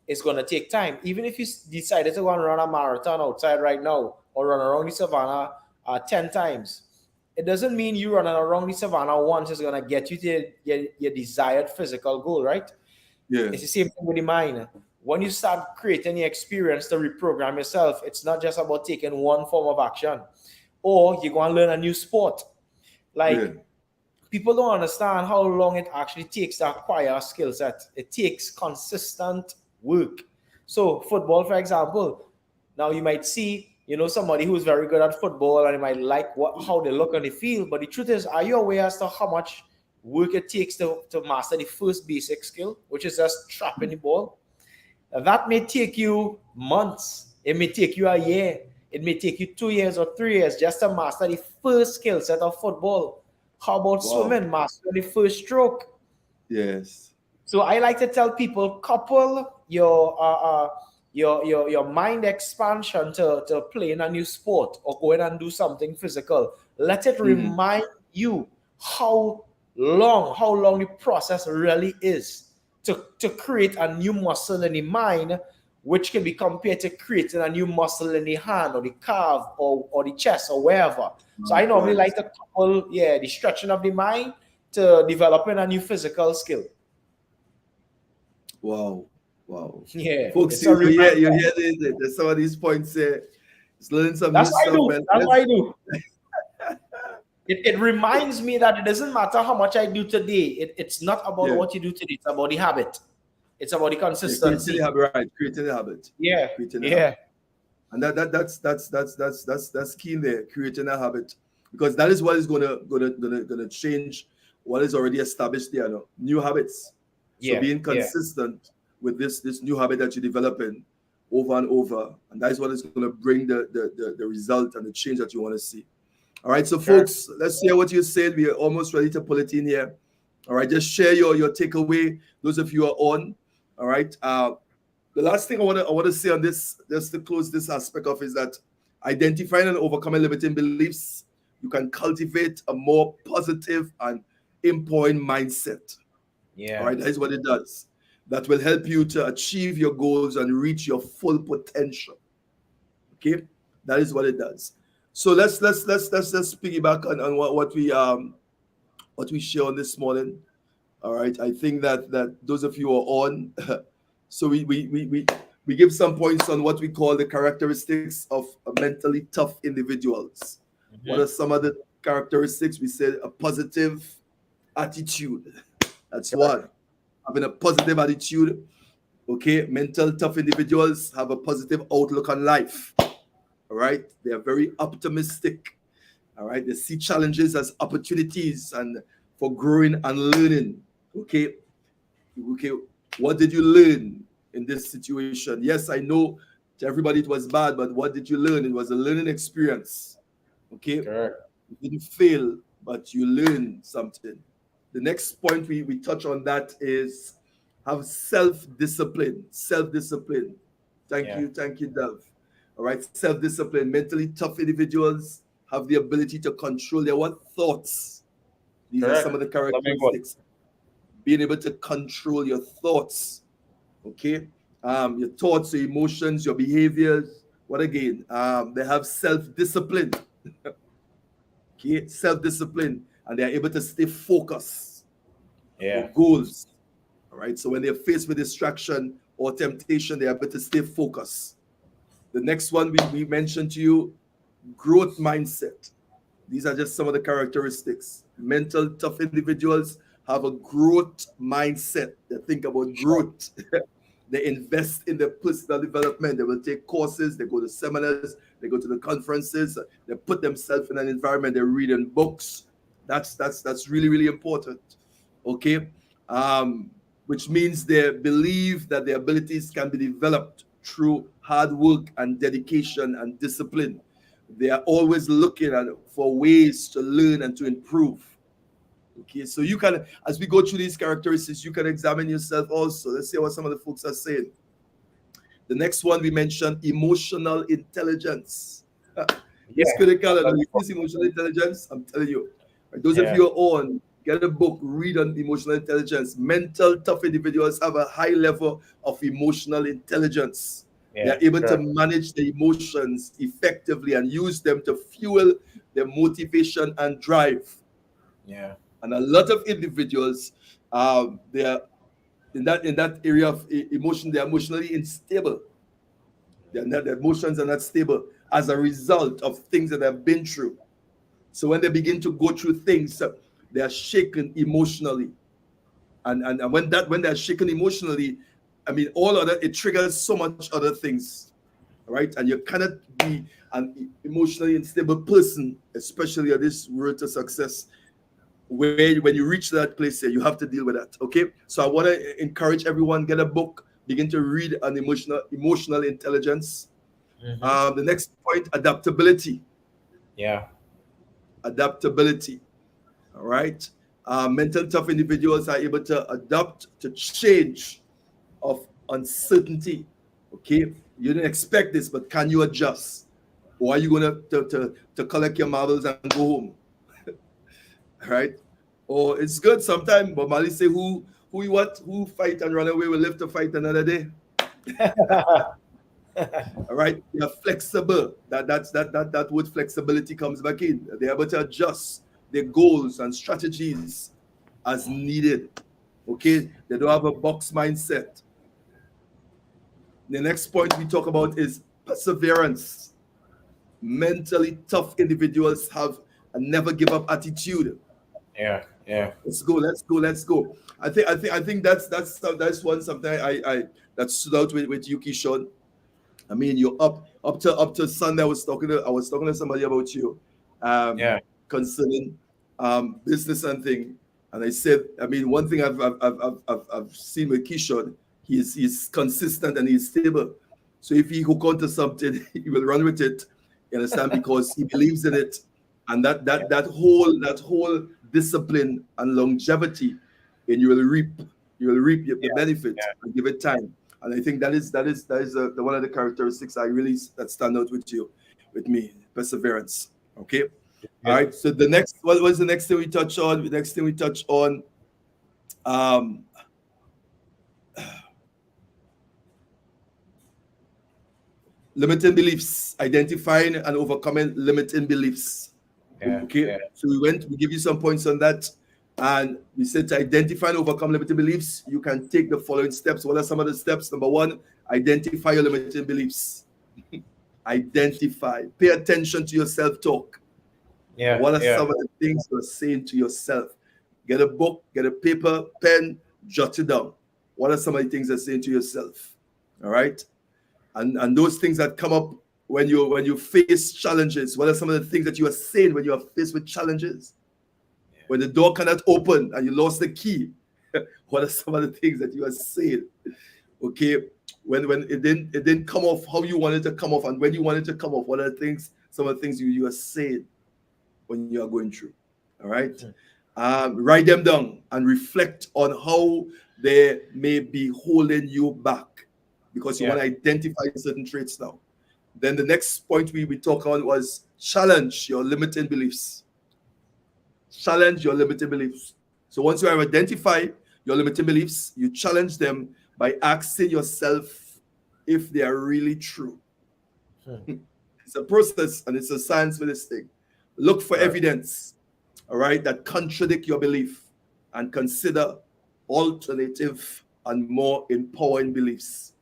It's going to take time. Even if you decided to go and run a marathon outside right now or run around the savannah 10 times, it doesn't mean you running around the savannah once is going to get you to your desired physical goal, right? Yeah. It's the same thing with the mind. When you start creating the experience to reprogram yourself, it's not just about taking one form of action. Or you go and learn a new sport. People don't understand how long it actually takes to acquire a skill set. It takes consistent work. So football, for example, now you might see, somebody who's very good at football and you might like how they look on the field. But the truth is, are you aware as to how much work it takes to master the first basic skill, which is just trapping the ball? That may take you months. It may take you a year. It may take you 2 years or 3 years just to master the first skill set of football. How about swimming? Master the first stroke. Yes. So I like to tell people, couple your mind expansion to playing a new sport or going and do something physical. Let it remind you how long the process really is to create a new muscle in the mind, which can be compared to creating a new muscle in the hand or the calf or the chest or wherever. So I normally like to couple the stretching of the mind to developing a new physical skill. Wow. Wow. Yeah, Folks, it's a reminder. you hear some of these points there. It's learning some new That's what I stuff, do. man. That's what I do. It reminds me that it doesn't matter how much I do today. It's not about Yeah. what you do today. It's about the habit. It's about the Yeah, creating consistency. a habit, right? Creating a habit. Yeah, Creating a habit. yeah, And that's key in there, creating a habit. Because that is what is gonna change what is already established there. No? New habits. So yeah, being yeah. consistent with this new habit that you're developing over and over. And that is what is gonna bring the result and the change that you want to see. All right, so Sure. folks, let's hear what you said. We are almost ready to pull it in here. All right, just share your takeaway. Those of you who are on. All right. The last thing I want to say on this, just to close this aspect of, is that identifying and overcoming limiting beliefs, you can cultivate a more positive and empowering mindset. All Yeah. right, that is what it does. That will help you to achieve your goals and reach your full potential. Okay, that is what it does. So let's piggyback on what we share on this morning. All right, I think that those of you who are on, so we give some points on what we call the characteristics of mentally tough individuals. What Mhm. are some of the characteristics? We said a positive attitude. That's Correct. one. Having a positive attitude. Okay, mental tough individuals have a positive outlook on life. All right, they are very optimistic. All right, they see challenges as opportunities and for growing and learning. Okay, okay, what did you learn in this situation? Yes, I know to everybody it was bad, but what did you learn? It was a learning experience. Okay, Correct. you didn't fail, but you learned something. The next point we touch on that is have self-discipline. Self-discipline. Yeah. Thank you, Dove. All right, self-discipline. Mentally tough individuals have the ability to control their what thoughts. These are Correct. some of the Let me go. characteristics. Being able to control your thoughts. Okay, your thoughts, your emotions, your behaviors. What again? They have self-discipline. Okay, self-discipline, and they're able to stay focused for Yeah. goals. All right. So when they're faced with distraction or temptation, they're able to stay focused. The next one we mentioned to you, growth mindset. These are just some of the characteristics. Mental tough individuals have a growth mindset. They think about Sure. growth. They invest in their personal development. They will take courses, they go to seminars, they go to the conferences, they put themselves in an environment, they're reading books. That's really, really important. Okay. Which means they believe that their abilities can be developed through hard work and dedication and discipline. They are always looking at for ways to learn and to improve. Okay, so you can, as we go through these characteristics, you can examine yourself also. Let's see what some of the folks are saying. The next one we mentioned, emotional intelligence. It's Yeah. critical. And this emotional intelligence, I'm telling you, right, those of Yeah. you who are on, get a book, read on emotional intelligence. Mental tough individuals have a high level of emotional intelligence. They are Yeah. able to Correct. manage their emotions effectively and use them to fuel their motivation and drive. Yeah. And a lot of individuals, they are in that area of emotion, they're emotionally unstable. Their emotions are not stable as a result of things that they've been through. So when they begin to go through things, they are shaken emotionally. And when they're shaken emotionally, I mean, all other it triggers so much other things, right? And you cannot be an emotionally unstable person, especially at this road to success, where when you reach that place here, you have to deal with that. Okay. So I want to encourage everyone, get a book, begin to read on emotional intelligence. Hmm. The next point, adaptability. Yeah. Adaptability. All right. Mental tough individuals are able to adapt to change of uncertainty. Okay. You didn't expect this, but can you adjust? Or are you going to collect your marbles and go home? All right. Or it's good sometimes, but Mali say who fight and run away will live to fight another day. All right. They are flexible. That word flexibility comes back in. They're able to adjust their goals and strategies as needed. Okay. They don't have a box mindset. The next point we talk about is perseverance. Mentally tough individuals have a never give up attitude. Yeah, yeah, Let's go, let's go, let's go. I think that's one something I that stood out with you, Keeshon. I mean, you're up to Sunday. I was talking to somebody about you, um, yeah, concerning business and thing. And I said, I mean, one thing I've seen with Keeshon, he's consistent and he's stable. So if he hook onto something, he will run with it. You understand? Because he believes in it, and yeah, that whole discipline and longevity, and you will reap the yeah, benefit yeah. and give it time. And I think that is the one of the characteristics I really that stand out with me, perseverance. Okay, all Good. right. So the next, what was the next thing we touch on? The next thing we touch on, um, limiting beliefs, identifying and overcoming limiting beliefs. Yeah, Okay, yeah, so we give you some points on that, and we said to identify and overcome limiting beliefs, you can take the following steps. What are some of the steps? Number one, identify your limiting beliefs. Identify, pay attention to your self-talk. yeah, What are yeah, some of the things you're saying to yourself? Get a book, get a paper, pen, jot it down. What are some of the things you're saying to yourself? All right, and those things that come up when you face challenges. What are some of the things that you are saying when you are faced with challenges? When the door cannot open and you lost the key, what are some of the things that you are saying? Okay, when it didn't come off how you wanted to come off, and when you wanted to come off, what are the things, some of the things you are saying when you are going through? All right, write them down and reflect on how they may be holding you back, because you yeah, want to identify certain traits now. Then the next point we talk on was challenge your limiting beliefs. Challenge your limiting beliefs. So once you have identified your limiting beliefs, you challenge them by asking yourself if they are really true. Hmm. It's a process and it's a science with this thing. Look for Right. evidence, all right, that contradict your belief, and consider alternative and more empowering beliefs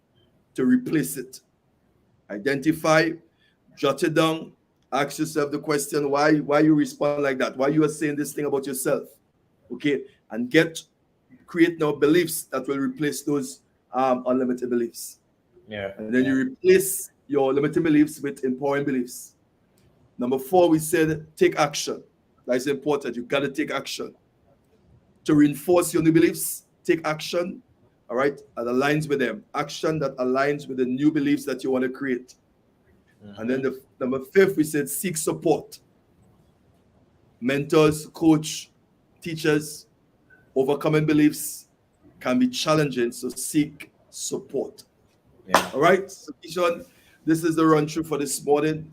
to replace it. Identify, jot it down, ask yourself the question why you respond like that, why you are saying this thing about yourself. Okay, and create now beliefs that will replace those unlimited beliefs. Yeah, And then you yeah, replace your limiting beliefs with empowering beliefs. Number four, we said take action. That's important. You got to take action to reinforce your new beliefs. Take action, all right, that aligns with them. Action that aligns with the new beliefs that you want to create. And then mm-hmm. the number fifth, we said seek support. Mentors, coach, teachers. Overcoming beliefs can be challenging, so seek support. Yeah. All right, so Keeshon, this is the run through for this morning.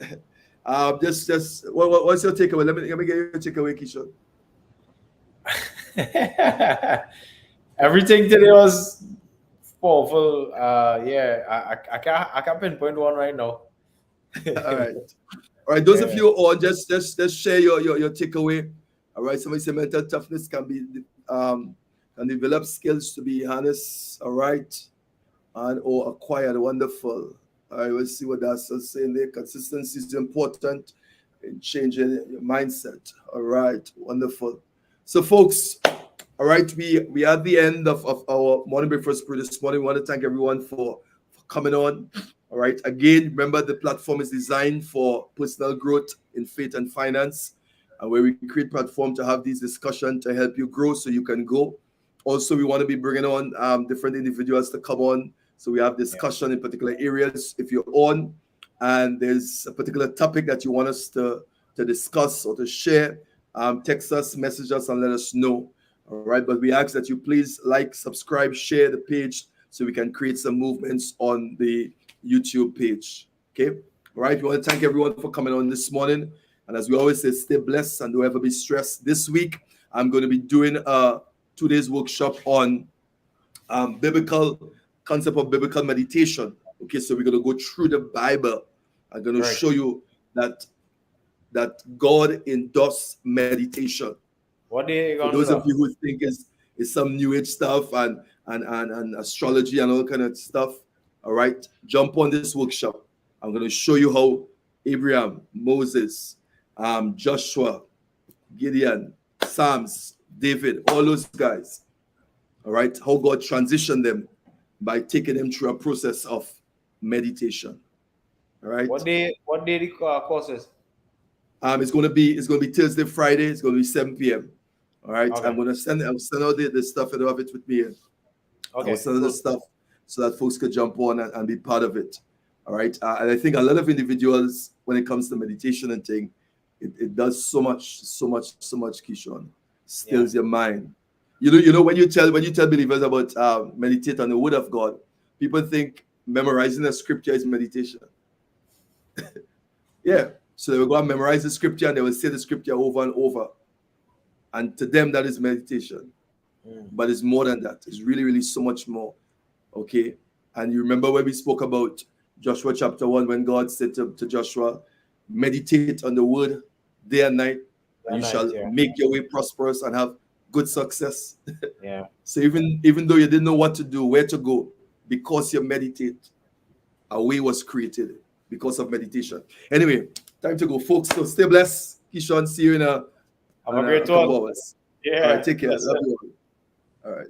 Just what's your takeaway? Let me get your takeaway, Keeshon. Everything today was powerful. Yeah, I can't pinpoint one right now. All right. All right, those of Yeah, you on, just share your takeaway. All right, somebody said mental toughness can develop skills to be honest. All right, and or acquired. Wonderful. All right, let's see what that's saying there. Consistency is important in changing your mindset. All right, wonderful. So, folks, all right, we are at the end of our morning breakfast brew this morning. We want to thank everyone for coming on. All right, again, remember the platform is designed for personal growth in faith and finance, and where we create platform to have these discussions to help you grow so you can go. Also, we want to be bringing on different individuals to come on, so we have yeah, discussion in particular areas. If you're on and there's a particular topic that you want us to discuss or to share, text us, message us, and let us know. All right, but we ask that you please like, subscribe, share the page so we can create some movements on the YouTube page. Okay, all right. We want to thank everyone for coming on this morning, and as we always say, stay blessed and don't ever be stressed. This week, I'm going to be doing a 2 days workshop on biblical concept of biblical meditation. Okay, so we're going to go through the Bible. I'm going to right. show you that God endorses meditation. What are you For gonna those of do? you who think is some new age stuff and astrology and all kind of stuff, All right, jump on this workshop. I'm going to show you how Abraham, Moses, Joshua, Gideon, Psalms, David, all those guys, all right, how God transitioned them by taking them through a process of meditation. All right. What day the course is? It's gonna be Thursday, Friday. It's gonna be 7 p.m. All right. Okay. I'll send out the stuff. I don't have it with me. Okay. I'll send out the stuff so that folks could jump on and be part of it. All right. And I think a lot of individuals, when it comes to meditation and thing, it does so much, Keeshon. Stills your mind. You know when you tell believers about meditate on the word of God, people think memorizing a scripture is meditation. Yeah. So they will go and memorize the scripture and they will say the scripture over and over. And to them, that is meditation. But it's more than that. It's really, really so much more. Okay. And you remember when we spoke about Joshua chapter 1, when God said to Joshua, meditate on the word day and night, and you shall make your way prosperous and have good success. Yeah. So even though you didn't know what to do, where to go, because you meditate, a way was created because of meditation. Anyway, time to go, folks. So stay blessed. Keeshon, see you in a great couple hours. Yeah. All right, take care. Love you all. All right.